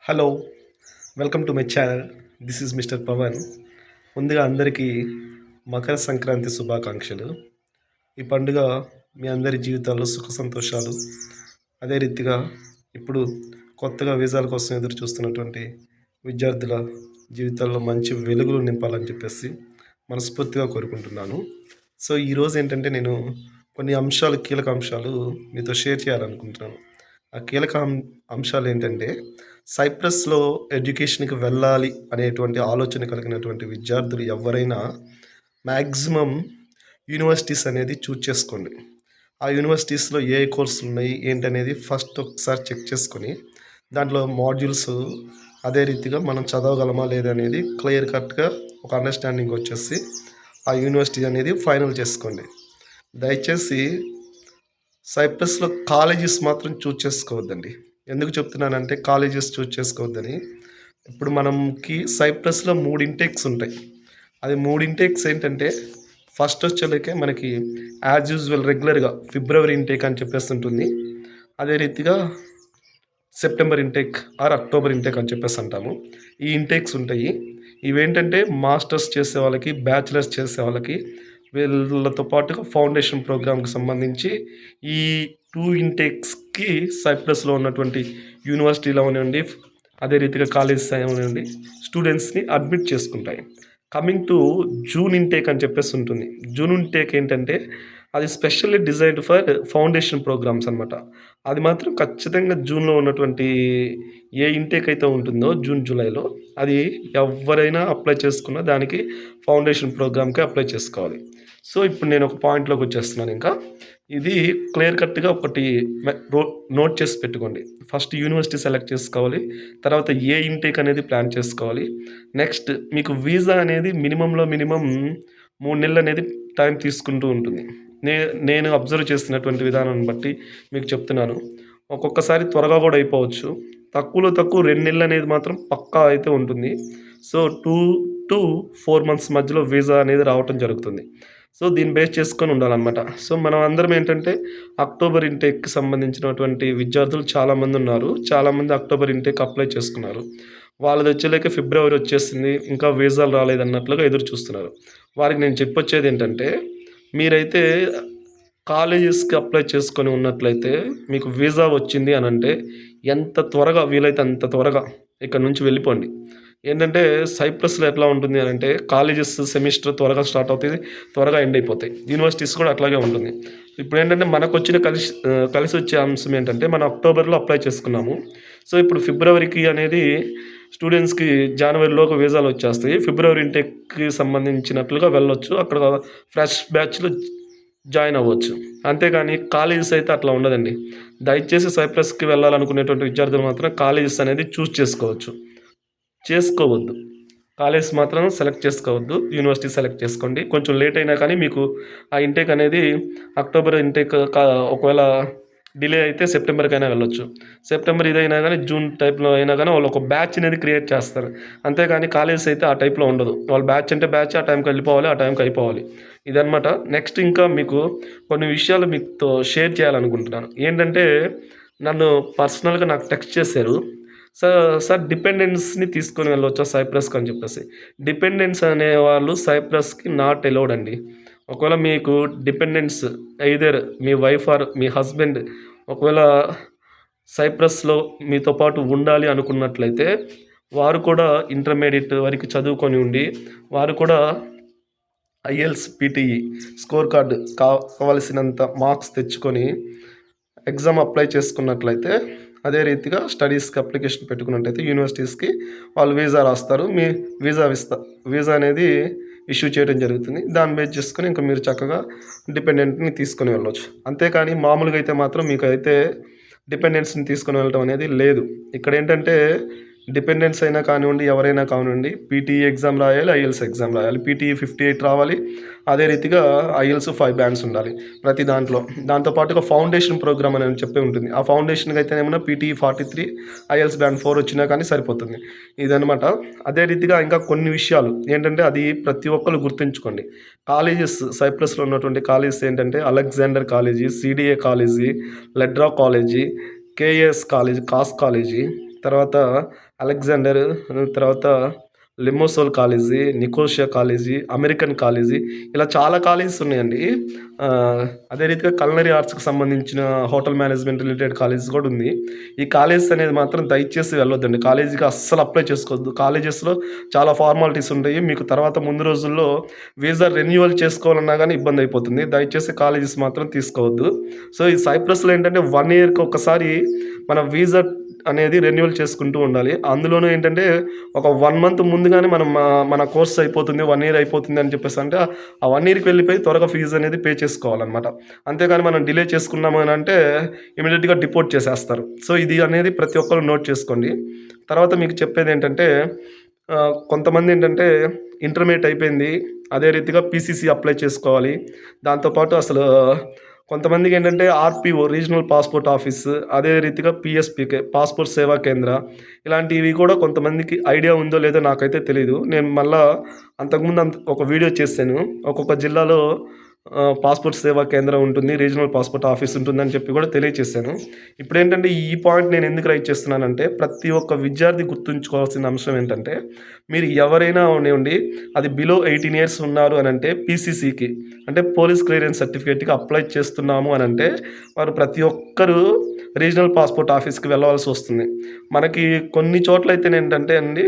Hello! Welcome to my channel. This is mister Pavan. ముందుగా అందరికీ మకర సంక్రాంతి శుభాకాంక్షలు. ఈ పండుగ మీ అందరి జీవితాల్లో సుఖ సంతోషాలు, అదే రీతిగా ఇప్పుడు కొత్తగా వీసాల కోసం ఎదురు చూస్తున్నటువంటి విద్యార్థుల జీవితాల్లో మంచి వెలుగులు నింపాలని చెప్పేసి మనస్ఫూర్తిగా కోరుకుంటున్నాను. సో, ఈరోజు ఏంటంటే నేను కొన్ని అంశాలు, కీలక అంశాలు మీతో షేర్ చేయాలనుకుంటున్నాను. ఆ కీలక అంశాలు ఏంటంటే సైప్రస్‌లో ఎడ్యుకేషన్‌కి వెళ్ళాలి అనేటువంటి ఆలోచన కలిగినటువంటి విద్యార్థులు ఎవ్వరైనా మాక్సిమం యూనివర్సిటీస్ అనేది చూజ్ చేసుకోండి. ఆ యూనివర్సిటీస్‌లో ఏ కోర్సులున్నాయి, ఏంటనేది ఫస్ట్ ఒకసారి చెక్ చేసుకొని, దాంట్లో మాడ్యూల్స్ అదే రీతిగా మనం చదవగలమా లేదా అనేది క్లియర్ కట్‌గా ఒక అండర్‌స్టాండింగ్ వచ్చేసి, ఆ యూనివర్సిటీ అనేది ఫైనల్ చేసుకోండి. దయచేసి సైప్రస్‌లో కాలేజెస్ మాత్రం చూజ్ చేసుకోవద్దండి. ఎందుకు చెప్తున్నానంటే కాలేజెస్ చూజ్ చేసుకోవద్దని. ఇప్పుడు మనకి సైప్రస్‌లో 3 ఇంటేక్స్ ఉంటాయి. అది 3 ఇంటేక్స్ ఏంటంటే ఫస్ట్ వచ్చేలకే మనకి యాజ్ యూజువల్ రెగ్యులర్‌గా ఫిబ్రవరి ఇంటేక్ అని చెప్పేసి ఉంటుంది. అదే రీతిగా September intake or October intake అని చెప్పేసి అంటాము. ఈ ఇంటేక్స్ ఉంటాయి. ఇవేంటంటే మాస్టర్స్ చేసే వాళ్ళకి, బ్యాచిలర్స్ చేసే వాళ్ళకి వీళ్ళతో పాటుగా ఫౌండేషన్ ప్రోగ్రామ్‌కి సంబంధించి ఈ 2 ఇంటేక్స్‌కి సైప్రస్‌లో ఉన్నటువంటి యూనివర్సిటీలు అవనివ్వండి, అదే రీతిగా కాలేజెస్ అవనివ్వండి, స్టూడెంట్స్‌ని అడ్మిట్ చేసుకుంటాయి. కమింగ్ టు జూన్ ఇంటేక్ అని చెప్పేసి ఉంటుంది. జూన్ ఇంటేక్ ఏంటంటే అది specially designed for foundation programmes అనమాట. అది మాత్రం ఖచ్చితంగా జూన్‌లో ఉన్నటువంటి ఏ ఇంటేక్ అయితే ఉంటుందో జూన్, జూలైలో అది ఎవ్వరైనా అప్లై చేసుకున్న దానికి ఫౌండేషన్ ప్రోగ్రామ్‌కే అప్లై చేసుకోవాలి. సో, ఇప్పుడు నేను ఒక పాయింట్‌లోకి వచ్చేస్తున్నాను ఇంకా. ఇది క్లియర్ కట్‌గా ఒకటి మె రో నోట్ చేసి పెట్టుకోండి. ఫస్ట్ యూనివర్సిటీ సెలెక్ట్ చేసుకోవాలి. తర్వాత ఏ ఇంటేక్ అనేది ప్లాన్ చేసుకోవాలి. నెక్స్ట్ మీకు వీసా అనేది మినిమమ్ 3 నెలలనేది టైం తీసుకుంటూ ఉంటుంది. నే నేను అబ్జర్వ్ చేస్తున్నటువంటి విధానాన్ని బట్టి మీకు చెప్తున్నాను. ఒక్కొక్కసారి త్వరగా గూడా అయిపోవచ్చు. తక్కువలో తక్కువ 2 నెలలనేది మాత్రం పక్కా అయితే ఉంటుంది. సో, 2-4 మంత్స్ మధ్యలో వీసా అనేది రావటం జరుగుతుంది. సో, దీన్ని బేస్ చేసుకొని ఉండాలనమాట. సో, మనం అందరం ఏంటంటే అక్టోబర్ ఇంటేక్‌కి సంబంధించినటువంటి విద్యార్థులు చాలామందున్నారు. చాలామంది అక్టోబర్ ఇంటేక్ అప్లై చేసుకున్నారు. వాళ్ళదొచ్చేలేకే ఫిబ్రవరి వచ్చేసింది. ఇంకా వీసాలు రాలేదన్నట్లుగా ఎదురు చూస్తున్నారు. వారికి నేను చెప్పొచ్చేదేంటంటే, మీరైతే కాలేజెస్‌కి అప్లై చేసుకొని ఉన్నట్లయితే, మీకు వీసా వచ్చింది అనంటే, ఎంత త్వరగా వీలైతే అంత త్వరగా ఇక్కడి నుంచి వెళ్ళిపోండి. ఏంటంటే, సైప్రస్‌లో ఎట్లా ఉంటుంది అనంటే, కాలేజెస్ సెమిస్టర్ త్వరగా స్టార్ట్ అవుతది. త్వరగా ఎండ్ అయిపోతాయి. యూనివర్సిటీస్ కూడా అట్లాగే ఉంటుంది. ఇప్పుడేంటంటే, మనకొచ్చిన కలిసొచ్చే అంశం ఏంటంటే, మనం అక్టోబర్‌లో అప్లై చేసుకున్నాము. సో, ఇప్పుడు ఫిబ్రవరికి అనేది స్టూడెంట్స్‌కి జనవరిలోగా వీసాలొచ్చేస్తాయి. ఫిబ్రవరి ఇంటేక్‌కి సంబంధించినట్లుగా వెళ్ళొచ్చు. అక్కడ ఫ్రెష్ బ్యాచ్‌లో జాయిన్ అవ్వచ్చు. అంతేగాని కాలేజెస్ అయితే అట్లా ఉండదండి. దయచేసి సైప్రస్‌కి వెళ్ళాలనుకునేటువంటి విద్యార్థులు మాత్రం కాలేజెస్ అనేది చూజ్ చేసుకోవద్దు. కాలేజెస్ మాత్రం సెలెక్ట్ చేసుకోవద్దు. యూనివర్సిటీ సెలెక్ట్ చేసుకోండి. కొంచెం లేట్ అయినా కానీ మీకు ఆ ఇంటేక్ అనేది అక్టోబర్ ఇంటేక్ ఒకవేళ డిలే అయితే సెప్టెంబర్‌కైనా వెళ్ళొచ్చు. సెప్టెంబర్ ఇదైనా గానీ జూన్ టైప్‌లో అయినా గానీ వాళ్ళు ఒక బ్యాచ్ అనేది క్రియేట్ చేస్తారు. అంతేగాని కాలేజెస్ అయితే ఆ టైప్‌లో ఉండదు. వాళ్ళు బ్యాచ్ అంటే బ్యాచ్ ఆ టైంకి వెళ్ళిపోవాలి. ఆ టైంకి అయిపోవాలి. ఇదనమాట. నెక్స్ట్ ఇంకా మీకు కొన్ని విషయాలు మీతో షేర్ చేయాలనుకుంటున్నాను. ఏంటంటే నన్ను పర్సనల్‌గా నాకు టెక్స్ట్ చేశారు. సార్ డిపెండెంట్స్‌ని తీసుకొని వెళ్ళొచ్చా సైప్రస్‌కి అని చెప్పేసి. డిపెండెంట్స్ అనేవాళ్ళు సైప్రస్‌కి నాట్ అలౌడ్ అండి. ఒకవేళ మీకు dependents either me wife or me husband ఒకవేళ సైప్రస్‌లో మీతో పాటు ఉండాలి అనుకున్నట్లయితే, వారు కూడా ఇంటర్మీడియేట్ వరకు చదువుకొని ఉండి, వారు కూడా ఐఎల్టీఎస్, పీటీఈ స్కోర్ కార్డ్ కావాల్సినంత మార్క్స్ తెచ్చుకొని ఎగ్జామ్ అప్లై చేసుకున్నట్లయితే, అదే రీతిగా స్టడీస్‌కి అప్లికేషన్ పెట్టుకున్నట్టయితే యూనివర్సిటీస్‌కి వాళ్ళు వీసా రాస్తారు. మీ వీసా వీసా అనేది ఇష్యూ చేయడం జరుగుతుంది. దాన్ని బేస్ చేసుకొని ఇంక మీరు చక్కగా డిపెండెంట్‌ని తీసుకొని వెళ్ళొచ్చు. అంతేకాని మామూలుగా అయితే మాత్రం మీకైతే డిపెండెంట్స్‌ని తీసుకొని వెళ్ళటం అనేది లేదు. ఇక్కడేంటంటే డిపెండెంట్స్ అయినా కానివ్వండి, ఎవరైనా కానివ్వండి పీటీఈ ఎగ్జామ్ రాయాలి, ఐఎల్టీఎస్ ఎగ్జామ్ రాయాలి. పీటీఈ 58 రావాలి. అదే రీతిగా ఐఎల్టీఎస్ 5 బ్యాండ్స్ ఉండాలి ప్రతి దాంట్లో. దాంతో పాటుగా ఫౌండేషన్ ప్రోగ్రామ్ అని చెప్పి ఉంటుంది. ఆ ఫౌండేషన్‌కి అయితేనేమో పీటీఈ 43, ఐఎల్టీఎస్ బ్యాండ్ 4 వచ్చినా కానీ సరిపోతుంది. ఇదనమాట. అదే రీతిగా ఇంకా కొన్ని విషయాలు ఏంటంటే అది ప్రతి ఒక్కళ్ళు గుర్తుంచుకోండి. కాలేజెస్ సైప్రస్‌లో ఉన్నటువంటి కాలేజెస్ ఏంటంటే Alexander college, CDA college, Ledra college, KAS college, కాస్ కాలేజీ, తర్వాత అలెగ్జాండర్, తర్వాత Limassol college, Nicosia college, American college, ఇలా చాలా కాలేజెస్ ఉన్నాయండి. అదే రీతిగా కల్నరీ ఆర్ట్స్‌కి సంబంధించిన హోటల్ మేనేజ్మెంట్ రిలేటెడ్ కాలేజెస్ కూడా ఉంది. ఈ కాలేజెస్ అనేది మాత్రం దయచేసి వెళ్ళొద్దండి. కాలేజీకి అస్సలు అప్లై చేసుకోవద్దు. కాలేజెస్‌లో చాలా ఫార్మాలిటీస్ ఉంటాయి. మీకు తర్వాత ముందు రోజుల్లో వీసా రెన్యువల్ చేసుకోవాలన్నా గానీ ఇబ్బంది అయిపోతుంది. దయచేసి కాలేజెస్ మాత్రం తీసుకోవద్దు. సో, ఈ సైప్రస్‌లో ఏంటంటే 1 ఇయర్‌కి ఒకసారి మన వీసా అనేది రెన్యువల్ చేసుకుంటూ ఉండాలి. అందులోనూ ఏంటంటే ఒక 1 మంత్ ముందుగానే మనం మన కోర్స్ అయిపోతుంది, 1 ఇయర్ అయిపోతుంది అని చెప్పేసంటే ఆ 1 ఇయర్‌కి వెళ్ళిపోయి త్వరగా ఫీజ్ అనేది పే చేసుకోవాలనమాట. అంతేగాని మనం డిలే చేసుకున్నాము అనంటే ఇమ్మీడియేట్‌గా డిపోర్ట్ చేసేస్తారు. సో, ఇది అనేది ప్రతి ఒక్కరు నోట్ చేసుకోండి. తర్వాత మీకు చెప్పేదేంటంటే కొంతమందేంటంటే ఇంటర్మీడియేట్ అయిపోయింది. అదే రీతిగా పీసీసీ అప్లై చేసుకోవాలి. దాంతో పాటు అసలు కొంతమందికేంటంటే ఆర్‌పీఓ రీజనల్ పాస్‌పోర్ట్ ఆఫీస్, అదే రీతిగా పీఎస్‌పీకే పాస్‌పోర్ట్ సేవా కేంద్ర, ఇలాంటివి కూడా కొంతమందికి ఐడియా ఉందో లేదో నాకైతే తెలీదు. నేను మళ్ళా అంతకుముందు ఒక వీడియో చేశాను. ఒక్కొక్క జిల్లాలో పాస్‌పోర్ట్ సేవా కేంద్రం ఉంటుంది. రీజనల్ పాస్‌పోర్ట్ ఆఫీస్ ఉంటుందని చెప్పి కూడా తెలియచేశాను. ఇప్పుడేంటంటే ఈ పాయింట్ నేను ఎందుకు రైజ్ చేస్తున్నానంటే ప్రతి ఒక్క విద్యార్థి గుర్తుంచుకోవాల్సిన అంశం ఏంటంటే మీరు ఎవరైనా అవనివ్వండి అది బిలో 18 ఇయర్స్ ఉన్నారు అనంటే పీసీసీకి అంటే పోలీస్ క్లియరెన్స్ సర్టిఫికేట్‌కి అప్లై చేస్తున్నాము అనంటే వారు ప్రతి ఒక్కరు రీజనల్ పాస్‌పోర్ట్ ఆఫీస్‌కి వెళ్ళవలసి వస్తుంది. మనకి కొన్ని చోట్లయితేనేంటంటే అండి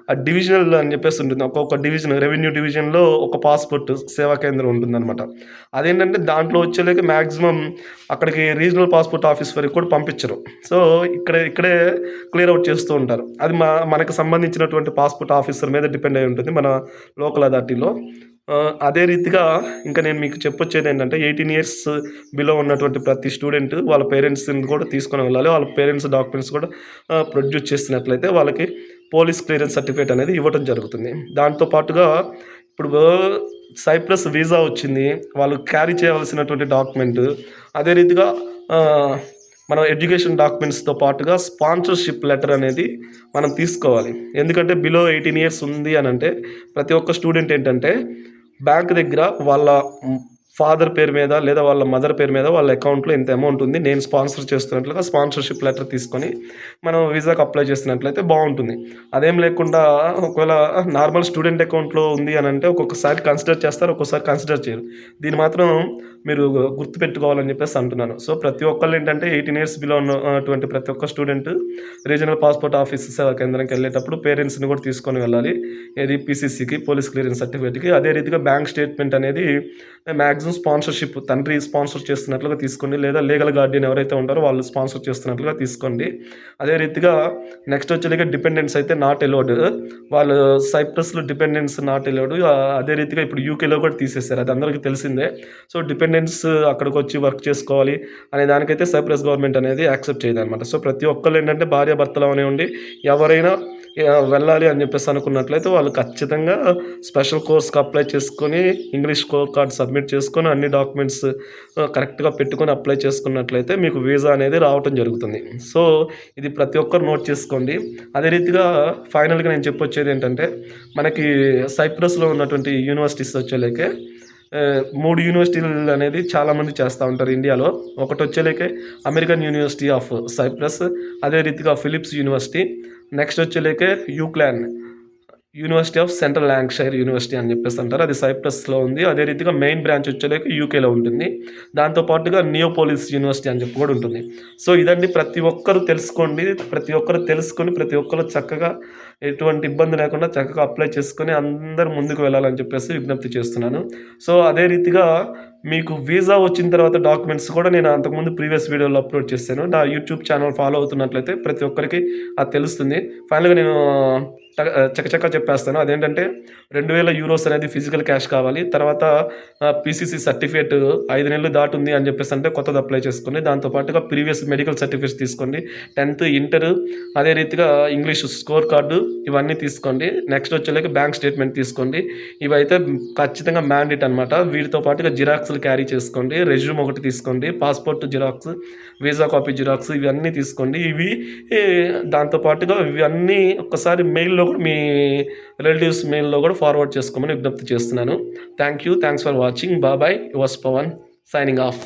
ఆ డివిజనల్ అని చెప్పేసి ఉంటుంది. ఒక్కొక్క డివిజన్ రెవెన్యూ డివిజన్‌లో ఒక పాస్‌పోర్ట్ సేవా కేంద్రం ఉంటుందనమాట. అదేంటంటే దాంట్లో వచ్చేలేక మాక్సిమం అక్కడికి రీజనల్ పాస్‌పోర్ట్ ఆఫీస్ వరకు కూడా పంపించరు. సో, ఇక్కడే క్లియర్ అవుట్ చేస్తూ ఉంటారు. అది మనకు సంబంధించినటువంటి పాస్‌పోర్ట్ ఆఫీసర్ మీద డిపెండ్ అయ్యి ఉంటుంది మన లోకల్ అథారిటీలో. అదే రీతిగా ఇంకా నేను మీకు చెప్పొచ్చేదేంటంటే 18 ఇయర్స్ బిలో ఉన్నటువంటి ప్రతి స్టూడెంట్ వాళ్ళ పేరెంట్స్‌ని కూడా తీసుకొని వెళ్ళాలి. వాళ్ళ పేరెంట్స్ డాక్యుమెంట్స్ కూడా ప్రొడ్యూస్ చేసినట్లయితే వాళ్ళకి పోలీస్ క్లియరెన్స్ సర్టిఫికేట్ అనేది ఇవ్వటం జరుగుతుంది. దాంతో పాటుగా ఇప్పుడు సైప్రస్ వీసా వచ్చింది. వాళ్ళు క్యారీ చేయవలసినటువంటి డాక్యుమెంట్ అదే రీతిగా మనం ఎడ్యుకేషన్ డాక్యుమెంట్స్‌తో పాటుగా స్పాన్సర్‌షిప్ లెటర్ అనేది మనం తీసుకోవాలి. ఎందుకంటే బిలో 18 ఇయర్స్ ఉంది అనంటే ప్రతి ఒక్క స్టూడెంట్ ఏంటంటే బ్యాంక్ దగ్గర వాళ్ళ ఫాదర్ పేరు మీద లేదా వాళ్ళ మదర్ పేరు మీద వాళ్ళ అకౌంట్‌లో ఇంత అమౌంట్ ఉంది. నేను స్పాన్సర్ చేస్తున్నట్లుగా స్పాన్సర్‌షిప్ లెటర్ తీసుకొని మనం వీసాకి అప్లై చేసినట్లయితే బావుంటుంది. అదేం లేకుండా ఒకవేళ నార్మల్ స్టూడెంట్ అకౌంట్‌లో ఉంది అనంటే ఒక్కొక్కసారి కన్సిడర్ చేస్తారు. ఒక్కోసారి కన్సిడర్ చేయరు. దీన్ని మాత్రం మీరు గుర్తుపెట్టుకోవాలని చెప్పేసి అంటున్నాను. సో, ప్రతి ఒక్కళ్ళు ఏంటంటే 18 ఇయర్స్ బిలో ఉన్నటువంటి ప్రతి ఒక్క స్టూడెంట్ రీజనల్ పాస్‌పోర్ట్ ఆఫీస్ సేవా కేంద్రంకి వెళ్ళేటప్పుడు పేరెంట్స్‌ని కూడా తీసుకొని వెళ్ళాలి. ఏది పీసీసీకి పోలీస్ క్లియరెన్స్ సర్టిఫికేట్‌కి. అదే రీతిగా బ్యాంక్ స్టేట్మెంట్ అనేది మాక్సిమం స్పాన్సర్‌షిప్ తండ్రి స్పాన్సర్ చేస్తున్నట్లుగా తీసుకోండి. లేదా లీగల్ గార్డియన్ ఎవరైతే ఉంటారో వాళ్ళు స్పాన్సర్ చేస్తున్నట్లుగా తీసుకోండి. అదే రీతిగా నెక్స్ట్ వచ్చేలాగా డిపెండెంట్స్ అయితే నాట్ అలౌడ్. వాళ్ళు సైప్రస్‌లో డిపెండెంట్స్ నాట్ అలౌడ్. అదే రీతిగా ఇప్పుడు యూకేలో కూడా తీసేశారు. అది అందరికీ తెలిసిందే. సో, డిపెండెంట్స్ అక్కడికొచ్చి వర్క్ చేసుకోవాలి అనే దానికైతే సైప్రస్ గవర్నమెంట్ అనేది యాక్సెప్ట్ చేయదనమాట. సో, ప్రతి ఒక్కళ్ళు ఏంటంటే భార్యాభర్తలు అవనివ్వండి ఎవరైనా వెళ్ళాలి అని చెప్పేసి అనుకున్నట్లయితే వాళ్ళు ఖచ్చితంగా స్పెషల్ కోర్స్‌కి అప్లై చేసుకొని ఇంగ్లీష్ స్కోర్ కార్డ్ సబ్మిట్ చేసుకొని అన్ని డాక్యుమెంట్స్ కరెక్ట్‌గా పెట్టుకొని అప్లై చేసుకున్నట్లయితే మీకు వీసా అనేది రావటం జరుగుతుంది. సో, ఇది ప్రతి ఒక్కరు నోట్ చేసుకోండి. అదే రీతిగా ఫైనల్‌గా నేను చెప్పొచ్చేదేంటంటే మనకి సైప్రస్‌లో ఉన్నటువంటి యూనివర్సిటీస్ వచ్చేలేకే 3 యూనివర్సిటీలు అనేది చాలామంది చేస్తూ ఉంటారు ఇండియాలో. ఒకటొచ్చేలేకే అమెరికన్ యూనివర్సిటీ ఆఫ్ సైప్రస్, అదే రీతిగా ఫిలిప్స్ యూనివర్సిటీ, నెక్స్ట్ వచ్చేలేకే UCLan university of central Lancashire university అని చెప్పేసి అంటారు. అది సైప్రస్‌లో ఉంది. అదే రీతిగా మెయిన్ బ్రాంచ్ వచ్చేలేక యూకేలో ఉంటుంది. దాంతో పాటుగా నియోపోలిస్ యూనివర్సిటీ అని చెప్పి కూడా ఉంటుంది. సో, ఇదండి ప్రతి ఒక్కరు తెలుసుకోండి. ప్రతి ఒక్కరు తెలుసుకొని ప్రతి ఒక్కరు చక్కగా ఎటువంటి ఇబ్బంది లేకుండా చక్కగా అప్లై చేసుకొని అందరూ ముందుకు వెళ్ళాలని చెప్పేసి విజ్ఞప్తి చేస్తున్నాను. సో, అదే రీతిగా మీకు వీసా వచ్చిన తర్వాత డాక్యుమెంట్స్ కూడా నేను అంతకుముందు ప్రీవియస్ వీడియోలో అప్లోడ్ చేశాను. నా యూట్యూబ్ ఛానల్ ఫాలో అవుతున్నట్లయితే ప్రతి ఒక్కరికి అది తెలుస్తుంది. ఫైనల్‌గా నేను చకచకా చెప్పేస్తాను. అదేంటంటే €2000 అనేది ఫిజికల్ క్యాష్ కావాలి. తర్వాత పీసీసీ సర్టిఫికేట్ 5 నెలలు దాటుంది అని చెప్పేసంటే కొత్తది అప్లై చేసుకోండి. దాంతో పాటుగా ప్రీవియస్ మెడికల్ సర్టిఫికేట్స్ తీసుకోండి. 10థ్, ఇంటర్ అదే రీతిగా ఇంగ్లీష్ స్కోర్ కార్డు ఇవన్నీ తీసుకోండి. నెక్స్ట్ వచ్చేలేక బ్యాంక్ స్టేట్మెంట్ తీసుకోండి. ఇవైతే ఖచ్చితంగా మ్యాండేట్ అనమాట. వీటితో పాటుగా జిరాక్స్‌లు క్యారీ చేసుకోండి. రెజ్యూమ్ ఒకటి తీసుకోండి. Passport xerox, visa copy xerox ఇవన్నీ తీసుకోండి. దాంతో పాటుగా ఇవన్నీ ఒక్కసారి మెయిల్‌లో కూడా మీ రిలేటివ్స్ మెయిల్‌లో కూడా ఫార్వర్డ్ చేసుకోమని విజ్ఞప్తి చేస్తున్నాను. Thanks for watching. Bye. Yours Pavan signing of.